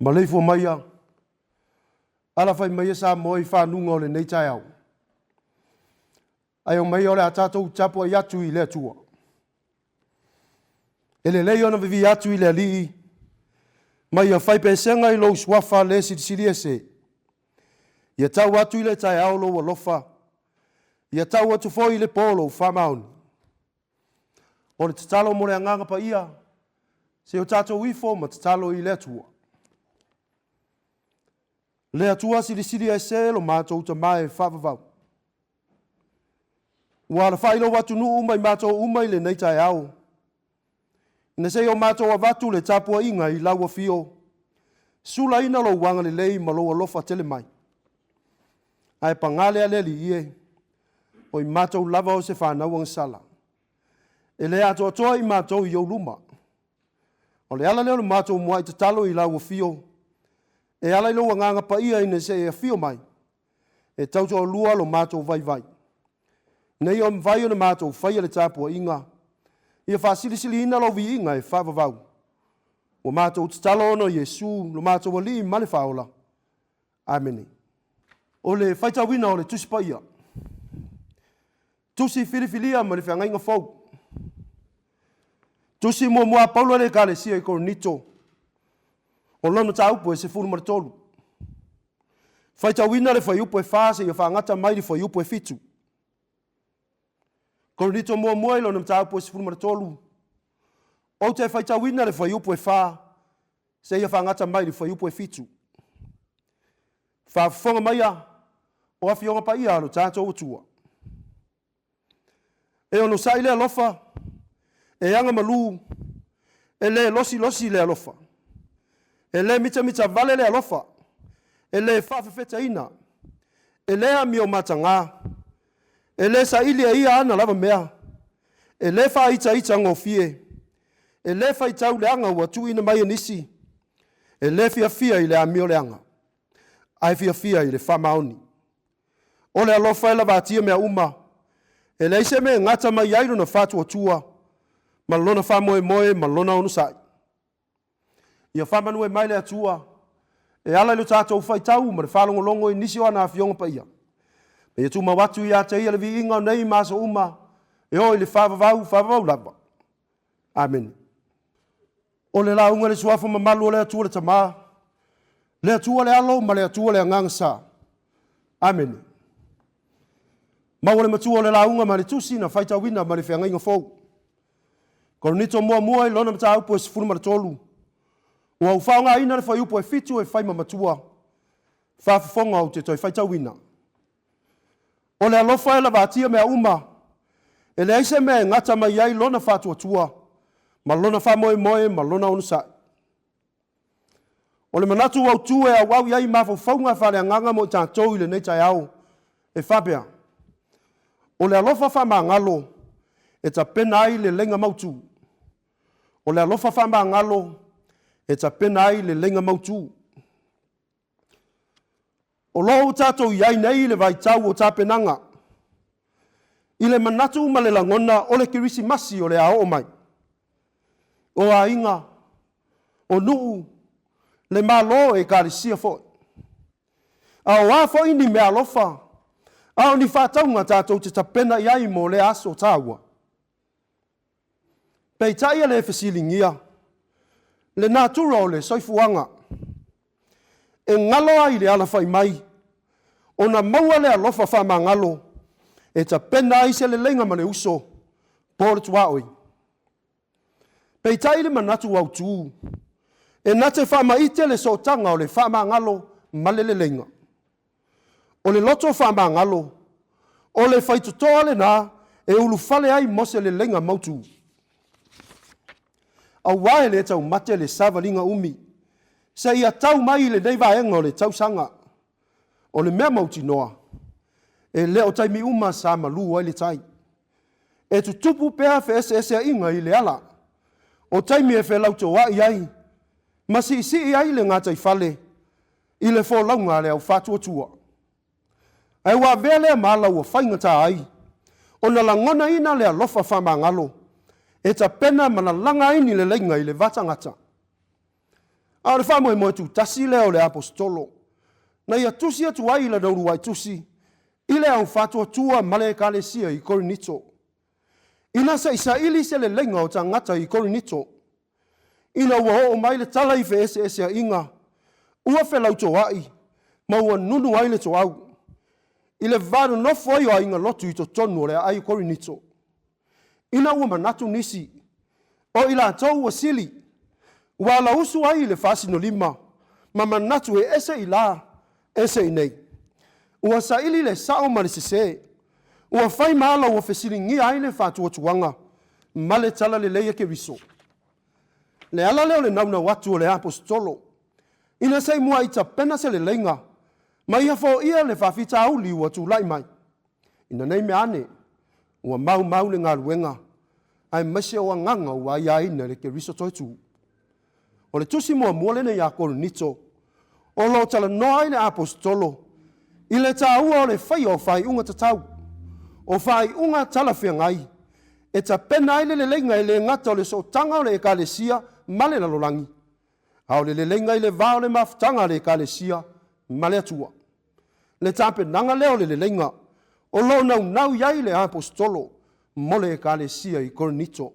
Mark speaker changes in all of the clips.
Speaker 1: Malefo maya. Ala fai maya sa moi fa nungo le nei tai au. Ai o mai ole a tātou tapu ai atu I le atua. Ele lei ona vivi atu I le alii. Mai a fai pesenga I lo swafa le siri ese. Ia tau atu I le tai au lo alofa. Ia tau atu foi I le polo whamaun. O le tatalo mo le anganga pa ia. Se o tātou ifo ma tatalo I le atua. Le atua siri ese lo mātou ta mai whavavau. Wa la whailo watu nu umai mātou umai le nei tai au. Ina se o mātou a watu le tapua inga I laua fio. Sula ina lo wanga le lei ma lo alofa tele mai. Ai pangale ale li ie. O I mātou lava o se whanau ang sala. E le ato atoa I mātou I luma. O le ala leo le mātou mua I te talo I laua fio. E ala ilo wanganga pa ia ina se e fio mai. E tauto lua lo mātou vai vai. Nei o mwhai o na mātou whaia le tāpua inga. Ia whasilisili ina lo vi inga e whavavau. O mātou te talo ono Yesu lo mātou ali male whaola. Amene. O le whaitawina o le tusipa ia. Tusi filifilia ma le whiangainga fau. Tusi mua paulo le kale sia I koronito. O lono taupu e se fulu maratolu. Whaitawina le whaiupo e whase ia whangata mai le whaiupo e fitu. Koronito mua ilo na mtaupu e se fulu maratolu. O te whaitawina le whaiupo e wha. Se ia whangata mai le whaiupo e fitu. Whafonga mai a. O awhionga pa ia alo tātou atua. E ono sa ile alofa. E anga malu. E le losi le alofa. E le mita vale le alofa. E le whawhawheta ina. E le ami o matanga. E le sa ili a ia ana lava mea. E le wha ita ngofie. E le wha itau le anga watu ina mai nisi. E le fia I le ami o le anga. Ai fia I le whamaoni. O le alofa e la vatia mea uma. E le ise me ngata mai airu na whatu atua. Malona whamoe malona onu sai. Ia whamanu e mai le atua. E ala ilo tātou whaitau ma le whalongolongo I nisi o ana awhionga pa ia. E ia tu mawatu I ata ia le vi inga nei masa uma. E o I le whavavau lava. Amen. O le launga le suafa mamalu o le atua le tamaa. Le atua le alo ma le atua le angangsa. Amen. Maua le matua o le launga ma le tusi na whaitawina ma le whiangainga fau. Koronito mua I lona mta upo e sifuru maratolu. Ua uwhaonga ina le whaiupo e fitu e whaima matua. Whafafonga o te toi whaitawina. O le alofa e la vatia mea uma. E le aise mea ngata mai ai lona whatua tua. Ma lona whamoe ma lona onusai. O le manatu au tu e au iai mawhauwhaunga whale anganga mo I tātou I le nei tai au. E whapea. O le alofa whama ngalo. E ta pena ai le lenga mautu. O le alofa whama ngalo. E ta pena ai le lenga mautu. O loho tātou iai nei le vai tau o tā penanga. I le manatu ma le langona o le kirisi masi o le ao o mai. O a inga. O nuu. Le malo e karisia foi. A o a foi ni mea alofa. A o ni whātaunga tātou te tapena iai mo le aso tāua. Pei taia le fesilingia. Le natura o le soifuanga. E ngalo ai le ala whai mai. O na maua le alofa whama ngalo. E ta pena ai se le lenga ma le uso. Pōre tuaoi. Pei tai le manatu au tū. E nate whama ite le sotanga o le whama ngalo ma le lenga. O le loto whama ngalo. O le whaitutoa le nā. E ulu whale ai mose le lenga mautu. Au wae le tau mate le savalinga umi. Se ia tau mai le neiva enga o le tau sanga. O le mea mauti noa. E leo taimi uma sa malu ai le tai. E tu tupu pea fe ese a inga I le ala. O taimi e fe lauto wa iai. Masi isi ai le ngata I fale. I le fo launga le au fatua tua. Ai wa vele mala ua whaingata ai. O na langona ina le alofa whama ngalo. E ta pena mana langa ini le lenga I le vatangata. A le wha moe tu tasi leo le apostolo. Na ia tusi atu ai la dauru ai tusi. I le au whatua tua male kalesia I Korinito. Ina sa Isaili se le lenga o tangata I Korinito. Ina ua o mai le tala I fe ese a inga. Ua fe lau to ai. Ma ua nunu ai le to au. I le vadu no foi o inga lotu I to tonu le ai Korinito. Ina ua manatu nisi. O ila tau ua sili. Ua la usu ai le fasi no lima. Ma manatu e ese ila. Ese I nei. Ua saili le sao ma le sese. Ua fai maala ua fesilingi ai le fatua tuanga. Ma le tala le leia ke riso. Le ala leo le nauna watu o le apostolo. Ina sei mua I tapena se le lenga. Ma ia fo ia le fafita auli ua tu lai mai. Ina nei me ane. Ua mau le ngā ruenga. Ai mese o nganga ua ia ina le ke riso toi tu. O le tusi mua le ne ia Korinito. O lo tala noai le apostolo. I le tāua o le whai o whai unga tatau. O whai unga tala whiangai. E ta pena ai le lenga I le ngata o le so tanga o le ekalesia male na lolangi. Au le lenga I le vao le maftanga le ekalesia male atua. Le tape nanga leo le lenga. O lo nau iai le apostolo. Mole ekalesia I Korinito.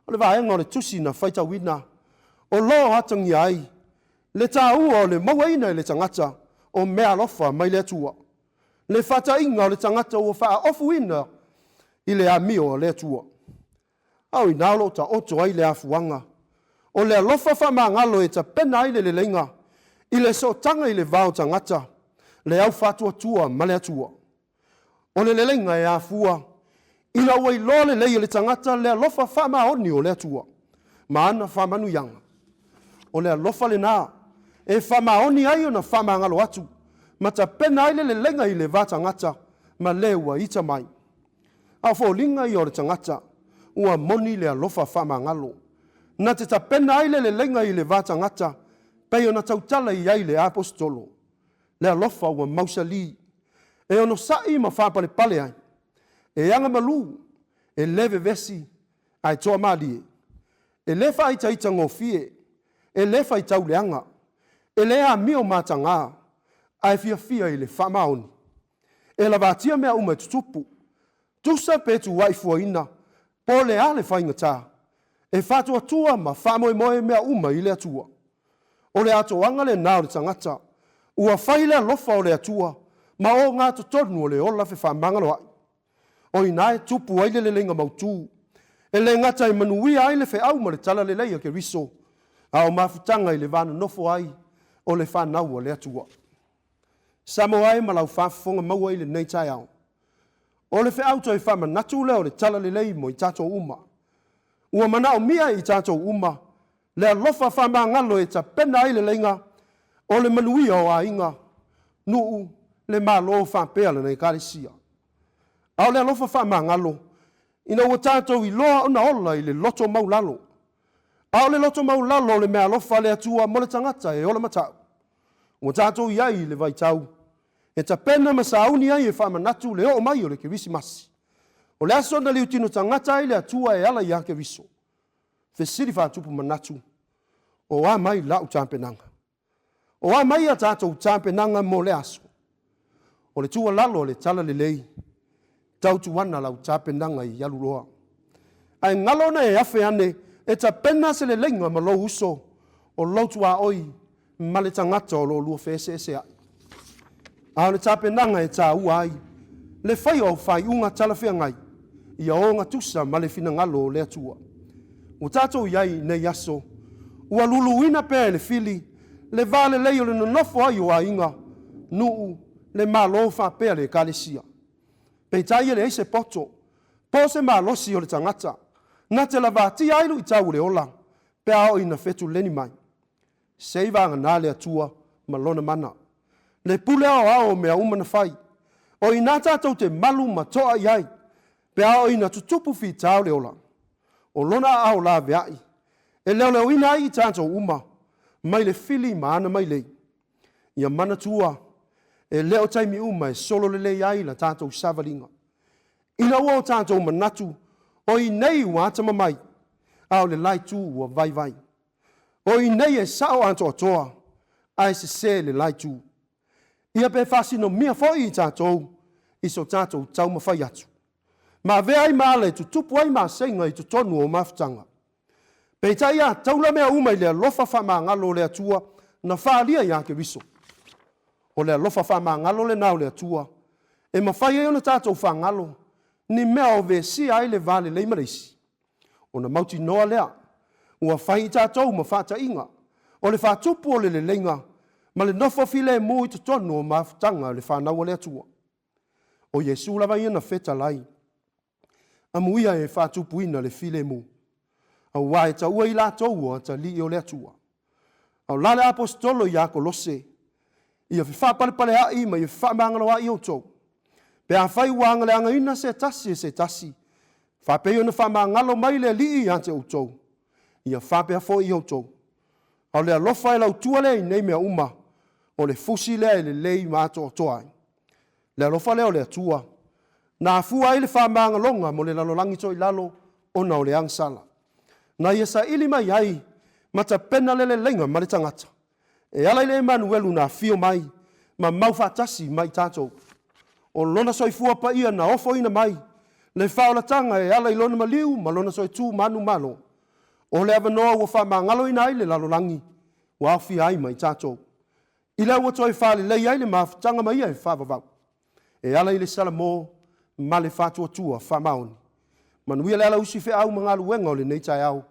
Speaker 1: O le vaenga o le tusi na whaita wina. O lo hatangi ai. Le tāua o le mawaina I le tangata. O mea lofa mai le atua. Le fata inga o le tangata o faa ofu ina I le amio o le atua. Au inalo ta oto ai le afuanga. O le alofa fa mangalo e ta pena ai le lenga. I le so tanga I le vao tangata. Le au fatua tua ma le atua. O le lenga e afua. Ina wai lo le leia le tangata le alofa fa maoni o le atua. Maana fa manu yanga. O le alofa le naa. E whamaoni ai o na whamangalo atu. Ma ta pena ai le lenga I le vātangata. Ma lewa ita mai. A fo linga I o le tangata. Ua moni le alofa whamangalo. Na te ta pena ai le lenga I le vātangata. Pei o na tautala I ai le apostolo. Le alofa ua mausali. E ono sai ma whapale pale ai. E anga malu. E leve vesi. Ai toa malie. E lefa I taita ngofie. E lefa I tau leanga. E lea mio matanga, ai fia I le whamaoni. E la vatia mea uma tutupu. Tusa petu waifua ina, po le ale whainga tā. E whatua tua ma whamoe mea uma I le atua. O le atoanga le nao le tangata, ua whaile alofa o le atua, ma o ngā totonu o le ola fe whamangalo ai. O inae tupu aile le lenga mautu. E le ngata I manui ai le fe au ma le tala le leia ke riso. A o mafutanga I le vana nofo ai. O le whanau o le atua. Samo ai ma lau whafonga maua I le nei tai au. O le whiauto I whama natu leo le tala le lei mo I tato uma. Ua manao mia I tato uma. Le alofa whama ngalo e ta pena ai le lenga. O le manuia o a inga. Nuu le malo whampea le nei kālesia. Au le alofa whama ngalo. Ina ua tato I loa ona ola I le loto maulalo. Au le loto maulalo le mea alofa le atua mo le tangata e ola matau. Ua tātou iai le vaitau. E ta pena masauni ai e whamanatu le o mai o le kirisi masi. O le aso na liu tino tangata ai le atua e ala ia ke riso. Fe siri whatupu manatu. O a mai lau tāpenanga. O a mai a tātou tāpenanga mo le aso. O le tua lalo le tala le lei. Tau tuana lau tāpenanga I aluroa. Ai ngalona e afe ane e ta pena se le lenga ma lo uso. O lautu a oi ma le tangata o lo lua fese ese ai. A le tāpenanga e tā ua ai. Le whai o whai unga talawhia ngai. Ia o ngā tusa ma le whina ngalo o le atua. O tātou iai nei aso. Ua luluina pēr le fili. Le vale leo le nonofo ai o a inga. Nuu le malo whapea le kālesia. Pei tai le eise poto. Po se malosi o le tangata. Na te lavati ailu I tau le ola. Pea o ina fetu leni mai. Seiva ngā le atua malona mana. Le pule o ao mea umana whai. O ina tātou te malu matoa iai. Pea o ina tutupu fi tau le ola. O lona ao la veai. E leo leo ina ai tātou uma. Mai le fili maana mai lei. Ia mana tua. E leo taimi uma e solo le lei ai la tātou savalinga. Ina ua o tātou manatu. O I nei ua atama mai. Ao le lai tū ua vai vai. O i nei e sao anto toa, ai se le lai tu. Ia pe fasino mia foi i tātou, i so tātou tau mawhai atu. Ma vea ai maale tu tupu ai ma senga i tu tonu o mafutanga. Pe tai a taula mea uma i lea lofa wha ngalo lea tua, na whaalia i ake wiso. O lea lofa wha ngalo le nao lea tua, e mawhai e ona tātou wha ngalo, ni mea o ve si ai le vale le imarisi. O na mauti noa lea, ua whai i tātou ma whata inga, o le whatupu o le lenga, ma le nofo file mo i tu tonu o mafutanga le whanau lea tua. O Yesu lava ia na feta lai, amuia e whatupu ina le file mo. Au wae ta ua i la tau o ta li o lea tua. Au lale apostolo i a Kolose, ia fi pale ai ma i whamangana wa i o tau. Pe a whai wanga le anga ina se tasi. Whapeo na whamangalo mai le li i ante o tau. Ia whapea fo i o tau. Au lea lofa e lau tua le i nei mea uma, o le fusi lea le lei mato o toai. Lea lofa lea o lea tua. Na fua i le whamangalonga mo le lalolangi to i lalo o na o le angsala. Na ia sa ili mai ai, mata pena lele lenga ma le tangata. E ala ile Emanuelu na fio mai, ma mau fatasi mai tātou. O lona soi fua pa ia na ofo ina mai, le whaola tanga e ala ilona maliu, ma lona soi tū manu malo. O le avanoa ua whamangalo ina ai le lalolangi, wa awhi ai mai tātou. Ila ua toi whale lei ai le mafutanga mai e whavavau. E ala ile salamo, ma le whatua tua whamaoni. Manuia le ala usi fe au mga luenga o le nei tai au.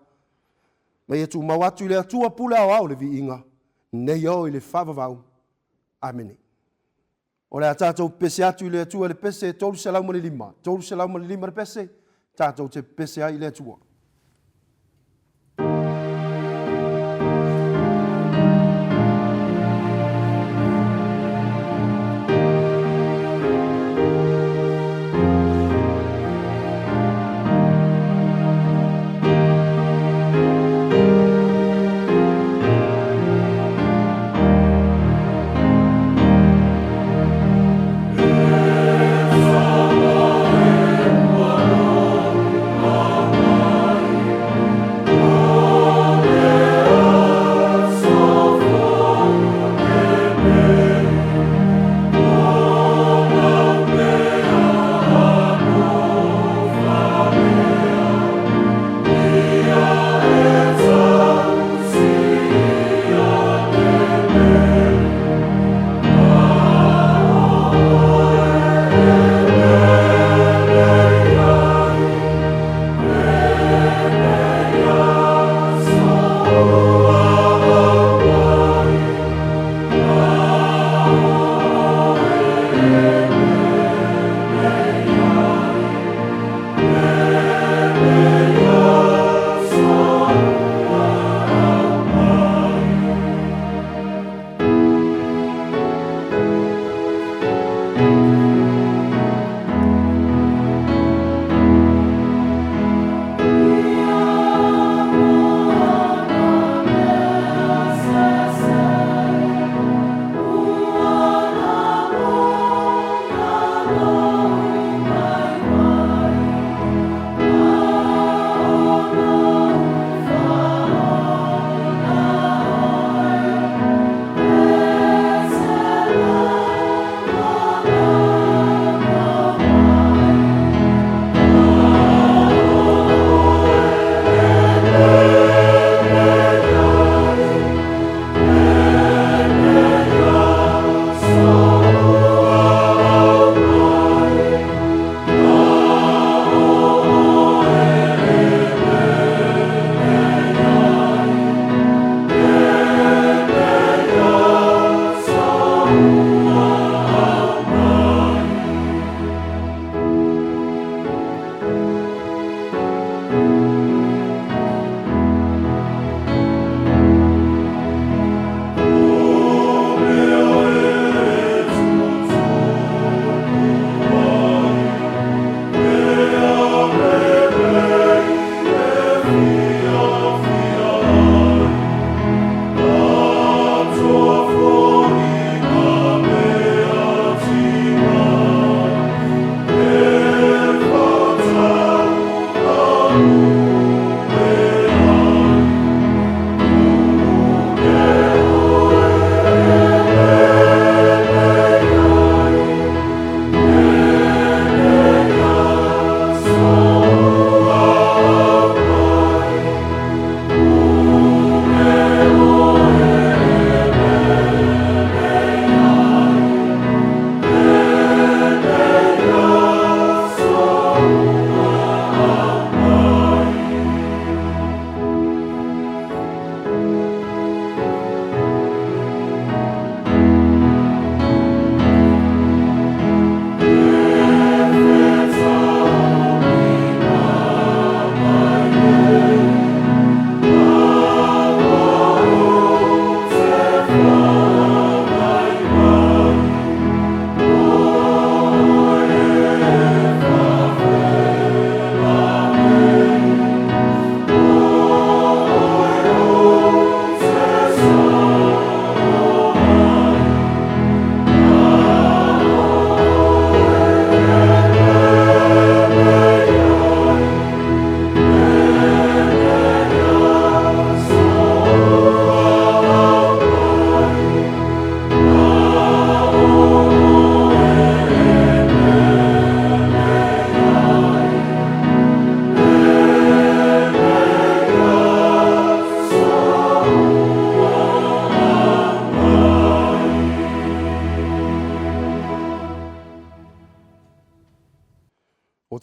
Speaker 1: Mai e tu mawatu le atua pule au le vi inga. Nei au i le whavavau. Amene. O le atatou pese atu i le atua le pese tolu se lau mali lima. Tolu se lau mali lima le pese. Tatou te pese ai le atua.
Speaker 2: Oh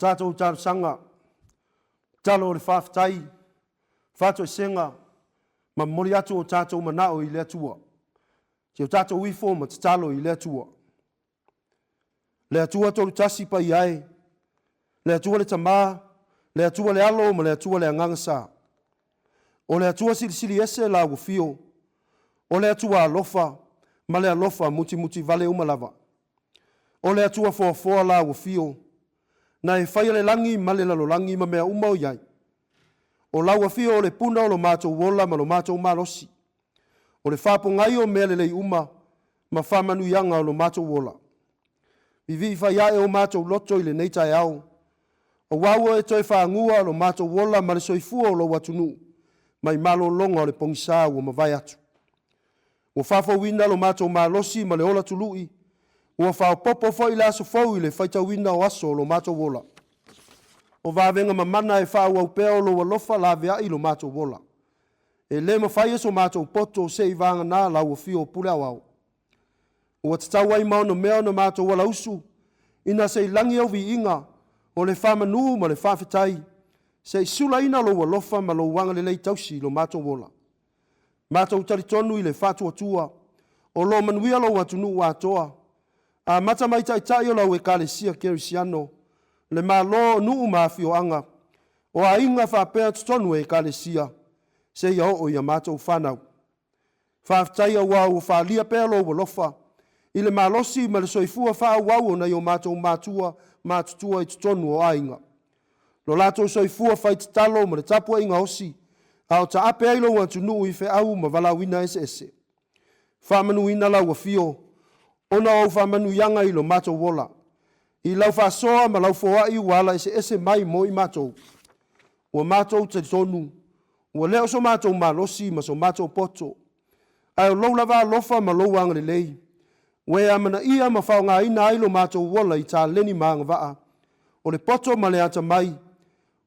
Speaker 1: tātou tātou sanga, talo o le whawhatai, whātou senga, ma mori atu o tātou manao i lea tua. Te o tātou uifo ma te talo i lea tua. Lea tua tolu tasi pa i ai, lea tua le tamā, lea tua le alo ma lea tua le angangasa. O lea tua sili ese la ufio, o lea tua alofa, ma lea alofa muti vale umalava. O lea tua foa la ufio, na e whaia le langi ma le lalolangi ma mea umau iai. O lau afio o le puna o lo mātou wola ma lo mātou malosi. O le whapongai o mea le lei uma ma whamanu ianga o lo mātou wola. Vivi whaiae o mātou loto i le neitai au. O waua e toi whaangua o lo mātou wola ma le soifua o lo watunu. Mai malo longa o le pongisa ua mawai atu. O whawhawina lo mātou malosi ma le ola tului. Ua whaopopo fo i le aso fau i le whaitawina o aso o lo mātou wola. O vavenga mamana e whau au peo lo walofa la vea i lo mātou wola. E le mawhai so mātou poto se i vanga nā lau o fio pule au au. Ua tatau ai maono mea na mātou wala usu, ina se i langi au vi inga, o le whamanu ma le whawhitai, se i sula ina lo walofa ma lo wanga le lei tausi lo mātou wola. Mātou taritonu i le whatua tua, o lo manuia lo watunu watoa, a mata mai tai o lau e kalesia kerisiano, le malo nuu mafi o anga, o a inga whapea tutonu e kalesia, se ia o ia mātou whanau. Whawhitai au au o whalia pea lo walofa, i le malosi ma le soifua wha wau na i o mātou mātutua i tutonu o ainga. Lo lātou soifua whai te talo ma le tapua inga osi, a o ta ape ailo watunu i whe au ma walawina ese. Whamanu ina lau a fio, ona au whamanu yanga i lo mātou wola. I lau whasoa ma lau foa i wala ese mai mo i mātou. Ua mātou te tonu, ua leo so mātou malosi ma so mātou poto. Ai o lau lava lofa ma lau wanga le lei. Ue amana ia ma whao ngā ina ailo mātou wola i tā leni maanga waa. O le poto ma le ata mai.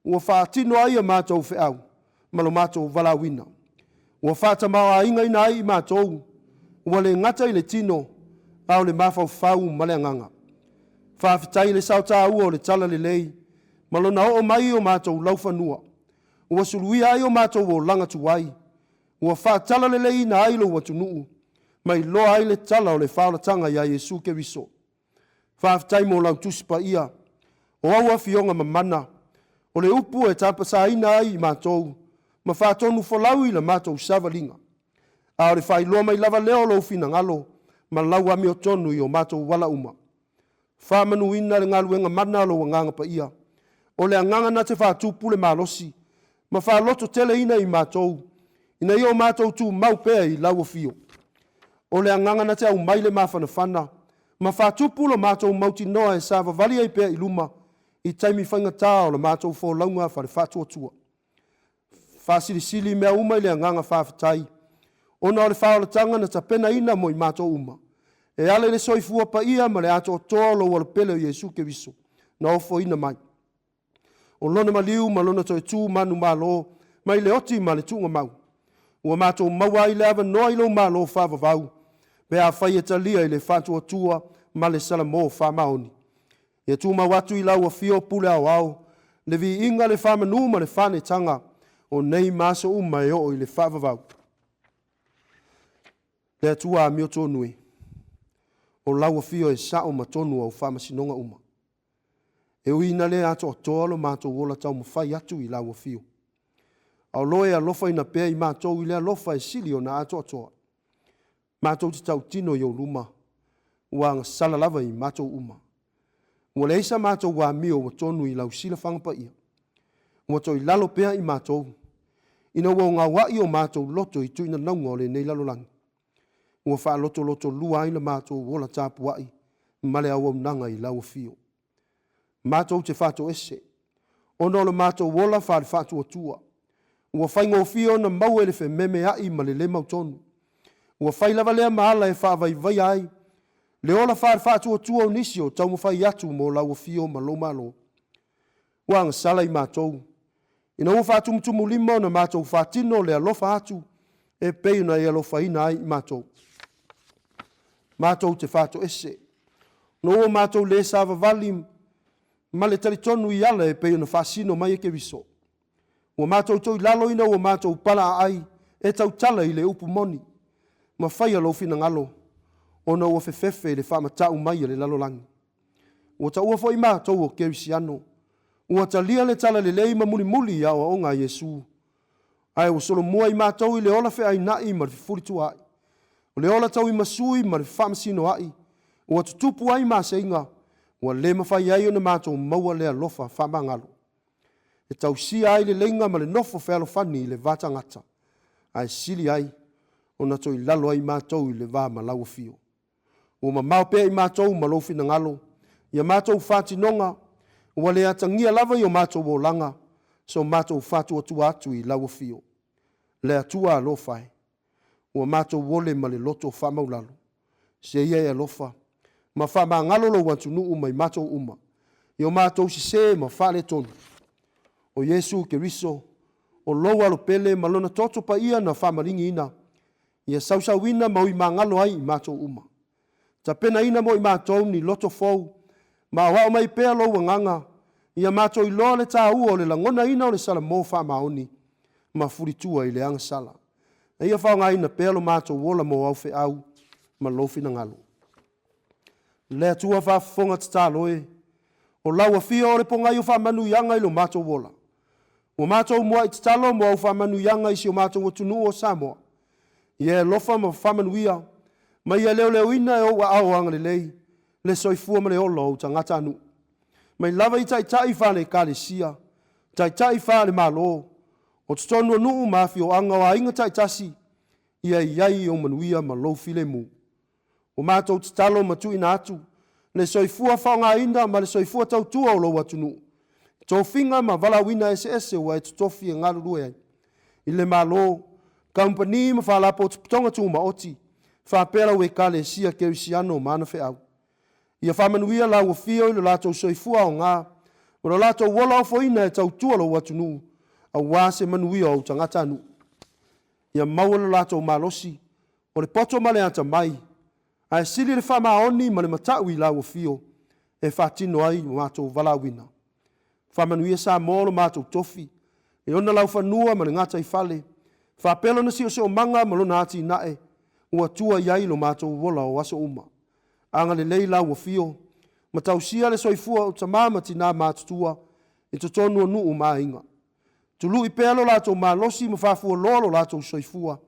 Speaker 1: Ua whaatino ai a mātou whiau. Ma lo mātou walawina. Ua whaata mawa inga ina ai i mātou. Ua le ngata i le tino. Au le mawhau whau ma le anganga. Whawhitai le sauta ua o le tala le lei. Ma lo na o mai o mātou laufanua. Ua suluia ai o mātou o langa tuwai. Ua whaatala le lei na ailo watunuu. Mai loa ai le tala o le whaulatanga ia Yesu ke riso. Whawhitai mo lau tusipa ia. O aua fionga mamana. O le upu e tapasa ina ai i mātou. Ma whaatonu whalau i la mātou savalinga. A o le whailoa mai lava leo lo fina ngalo. Ma lau ami o tonu i o mātou wala uma. Whamanu ina le ngaluenga mana lo wanganga pa ia. O le anganga na te whaatupu le malosi. Ma whaaloto tele ina i mātou. Ina i o mātou tu mau pea i lau o fio. O le anganga na te au maile mawhanawhana. Ma whaatupu lo mātou mauti noa e sa vavali ai pea i luma. I taimi whainga tā o le mātou wholaunga whare whaatua tua. Whaasirisili mea uma i le anganga whawhitai. Ona o le whaolatanga na tapena ina mo i mātou uma. E ale le soifua pa ia ma le ato o toa lo wala pele o Yesu ke viso. Na ofo ina mai. O lona maliu ma lona toi tū manu malo. Mai le oti ma le tunga mau. Ua mātou maua i le awa noa i lo malo whawavau. Pe a whai e talia i le whātua tua ma le salamo whamaoni. E tū mau atu i lau a fio pule au au. Le vi inga le whamanu ma le whane tanga. O nei maso uma e o i le whawavau. Le atua a mio tōnui. O lau a fio e sao ma tonu au whamasinonga uma. E uina le ato o toalo mātou wola tau mawhai atu i lau a fio. Au loe a lofa ina pea i mātou i lea lofa e sili o na ato atoa. Mātou te tau tino i o luma. Ua anga sala lava i mātou uma. Ua le isa mātou wa mio wa tonu i lau sila whangapa ia. Ua toi lalo pea i mātou. Ina ua ngā wai o mātou loto i tuina naunga o le nei lalo langi. Ua wha loto lua ina mātou wola tāpu wai. Male au nanga i lau fio. Mātou te whato ese. Ono le mātou wola wha le whatu atua. Ua whaingo fio na mau ele whe meme ai ma le le mau tonu. Ua whailava lea maala e whaavai vai ai. Le ola wha le whatu atua o nisio tau mo whai atu mo lau fio ma lo malo. Ua anga sala i mātou. Ina ua whatu mtumu lima na mātou whatino le alofa atu. E pei na e alofa ina ai i mātou. Mātou te whato ese. No ua mātou le sava valim. ma le talitonu i ala e pei ona whaasino mai e ke riso. Ua mātou toi lalo ina ua mātou pala ai e tau tala i le upu moni. Ma whaia lo fina ngalo. Ona ua fefefe le whamatau mai le lalo langi. Ua ta ua fo i mātou o kerisiano. Ua ta lia le tala le lei ma muli muli ia o ngā Yesu. Ai ua solo mua i mātou i le ola fe ai nai ma le fifuri tu ai. O le ola tau i masui ma le whamasino ai. Ua tutupu ai ma se inga. Ua le mawhai ai o na mātou maua le alofa whamangalo. E tau si ai le lenga ma le nofo fe alofani i le vata ngata. Ai sili ai. Ona toi lalo ai mātou i le vā ma lau fio. Ua ma mau pea i mātou ma lo fina ngalo. Ia mātou whāti nonga. Ua le atangia lava i o mātou o langa. So mātou whātu atu i lau fio. Le atua alofai. Ua mātou wole ma le loto whamaulalo. Se ia e alofa. Ma whama ngalo lo watunu uma i mātou uma. I o mātou si se ma whale tonu. O Yesu ke riso. O loa alo pele ma lona toto pa ia na whamaringi ina. Ia sausawina ma ui ma ngalo ai i mātou uma. Ta pena ina mo i mātou ni loto fau. Ma wao mai pea lo wanganga. Ia mātou i loa le tā ua o le langona ina o le sala mō whamaoni. Ma furitua i le anga sala. E ia whao ngā ina pea lo mātou wola mo au fe au. Ma lofi na ngalo. Le atua whafonga tataloe. O laua fia o le pongai o whamanu ianga i lo mātou wola. O mātou mua i tatalo mo au whamanu ianga isi o mātou o tunu o Samoa. Ia lofa ma whamanu ia. Ma ia leo leo ina e o wa au anga le lei. Le soifua ma le olo o tangata anu. Mai lava i tai whane kale sia. Tai whane malo. O tutonu anu mafi o anga wa inga tai tasi. Ia iai o manuia ma lo file mu. O mātou tatalo matu ina atu. Le soifua whaonga ina ma le soifua tautua o lo watunu. Tō whinga ma vala wina ese wa e tutofi e ngarurue ai. I le malo. Kampani ma whalapo tuputonga tu ma oti. Whapera we kale sia kerisiano mana fe au. Ia whamanuia la ua fio i lo lato soifua o ngā. O lo lato wala o foina e tautua lo watunu. A wase manuia o tangata anu. Ia maua lo lato malosi. O le poto male ata mai. A sili le whamaoni ma le matau i la ua fio. E whatino ai mato valawina. Whamanuia sa molo mato tofi. E ona lau whanua ma le ngata i fale. Whapelo na si o se o manga ma lo nati nae. Ua tua iai lo mato wola o aso uma. Anga le leila ua fio. Ma tausia le soifua o tamama tina mātutua. E totonu anu o māinga. Tulu i pēlo lato mālosi ma whafua lolo lato soifua.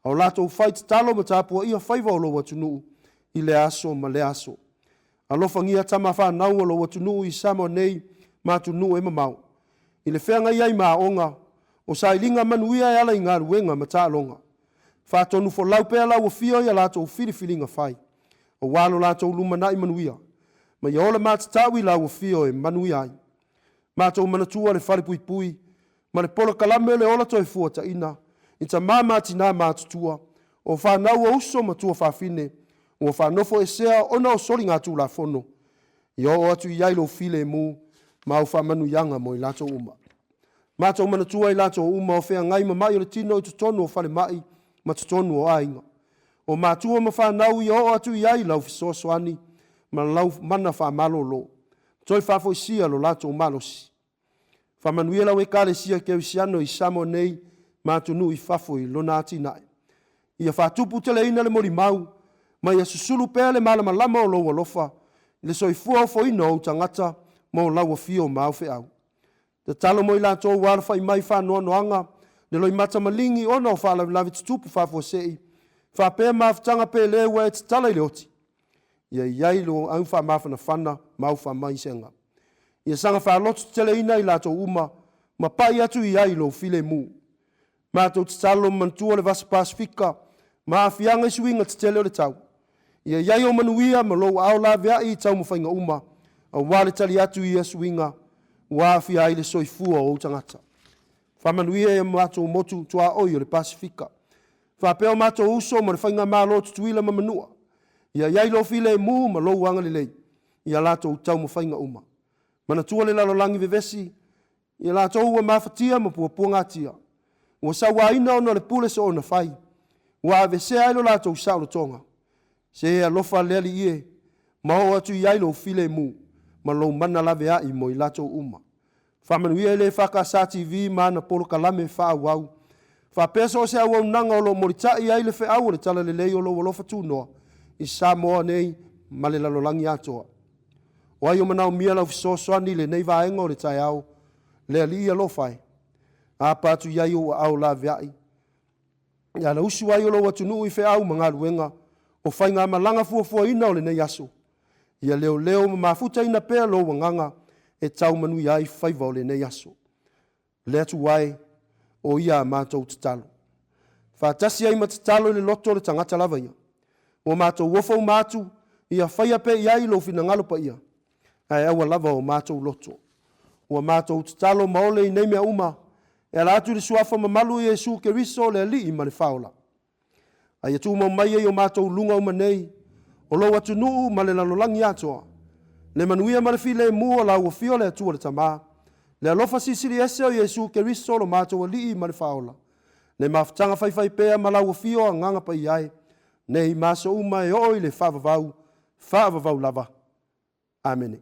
Speaker 1: Au lato fight talo ma tāpua ia whaiva o lo watunu. I le aso ma le aso. Alofa ngia tama whanau o lo watunu i samo nei mātunu e mamau. I le whenga iai maonga. O sailinga manuia e ala i ngā ruenga ma tālonga. Whātonu fo laupea lau o fio ia lato o whiriwhiringa whai. O walo lato lumanai manuia. Ma ia ola mātatawi lau o fio e manuia ai. Mātou manatua le wharipui pui. Ma le polo kalame le ola toi fuata ina. I ta māmati nā mātutua. O whanau o uso matua whawhine. O whanofo e sea ona o sori ngā tū la fono. I o atu i ailo file e mū. Ma au whamanu yanga mo i lato uma. Mātou manatua i lato uma o whea ngai mamai o le tino i tutonu o whale mai. Ma tutonu o ainga. O mātua ma whanau i o atu i ai lau fisosoani. Ma lau mana whamalo lo. Toi whafo i sia lo lato malosi. Whamanuia lau e kare sia keu siano i samo nei. Mātunu i whafo i lona ati nai. Ia whatupu tele ina le mori mau. Ma ia susulu pēr le malama lama o loa lofa. Le soifua o foina o tangata. Ma o lau o fio ma au fe au. Te talo mo i lato o warfa i mai whanoa noanga. Ne loi mata malingi ona o whala lavi tutupu whafo sei. Whapea mawhtanga pe lewa e te tala i le oti. Ia iai lo au wha mawhana whana ma au wha mai senga. Ia sanga wha lotu tele ina i lato uma. Ma pai atu i ai lo file mu. Mātou te talo mantua le vasa Pasifika. Ma afianga isuinga te tele o le tau. Ia iai o manuia ma lo au la vea i tau mawhainga uma. A wale tali atu i asuinga. Wa afia ai le soifua o tangata. Whamanuia e mātou motu tua oi o le Pasifika. Whapeo mātou uso ma le whainga mālo tutuila ma manua. Ia iai lo file e mū ma lo wanga le lei. Ia lātou tau ma whainga uma. Mana tua le lalo langi vevesi. Ia lātou ua mawhatia ma pua ngatia. Ua sawa ina ona le pule se ona whai. Ua avese ailo lātou saulo tonga. Se ea lofa leali ie. Ma o atu iai lo file e mū. ma lou mana lave a'i mo i latou uma faamanuia i le fakasa TV ma na polo kalame fa'auau faapea so o se auaunaga o loo molita'i ai le fe'au o le talalelei o lou alofa tunoa i Samoa nei ma le lalolagi atoa o ai o manaumia lau fesoasoani lenei vaega o le taeao le ali'i alofa ai apa atu iai o a'ao lavea'i ia na usu ai o lou atunuu i fe'au ma galuega o faiga malaga fuafuaina o lenei aso ia leoleo ma mafutaina pea lou agaga e taumanui ai faiva o lenei aso le atu ai o ia a matou tatalo faatasi ai ma tatalo i le loto o le tagata lava ia ua matou ofau matu ia faia pe iai lou finagalo paia ae aua lava o matou loto ua matou tatalo ma ole i nei mea uma e ala atu i le suafa mamalu i Iesu Keriso le ali'i ma le faola aia tumau ai o matou luga uma nei o lou atunuu ma le lalolagi atoa le manuia ma le filemu o lauafio le atua le tamā le alofa sisili ese o Iesu Keriso lo matou ali'i ma le faola le mafutaga faifai pea ma lauafio agaga pai ai nei maso uma e o'o i le fa'avavau lava amene